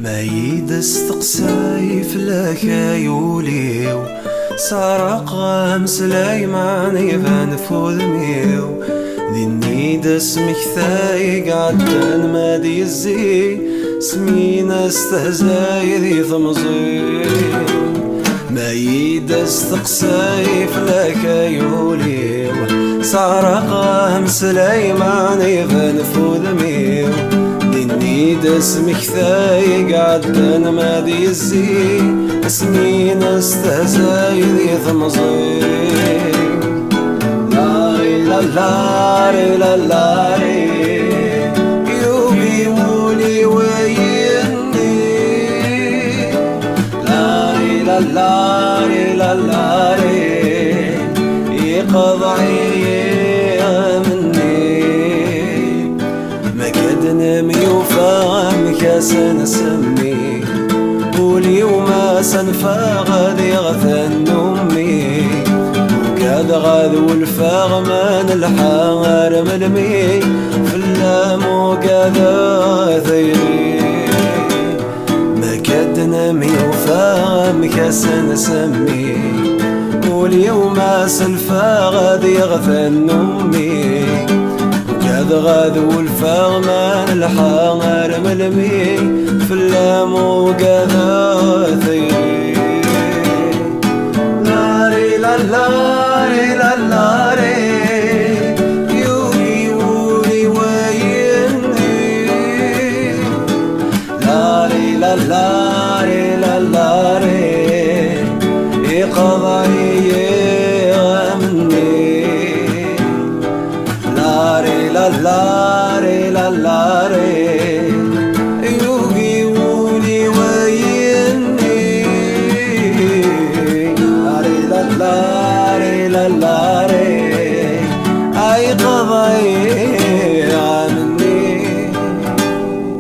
ما يدس تقساي فلاك يوليو سرق سليمان يبان فوذميو ذني دس مكثاي قعدان ما ديزي سمينا استهزاي ذي ثمزي ما يدس تقساي فلاك يوليو سرق سليمان يبان فوذميو دس مكثاي قعدنا ما ديزي اسمي نستهزاي ذي ثمزي لاري لا لاري لا لاري يوبي مولي ويني لاري لا لاري لا لاري يقضعي كاسن سمي واليوم سنفاغ ذي غثن أمي وكاد غاذو الفاغمان الحار ملمي في اللام وكاد ثيري ما كاد نمي وفاغ كاسن سمي واليوم سنفاغ ذي غثن أمي غاذو الفغمان الحار ملمي في اللام وكذا ثيري لاري لا لاري لا لاري يولي ولي ويني لاري لا لاري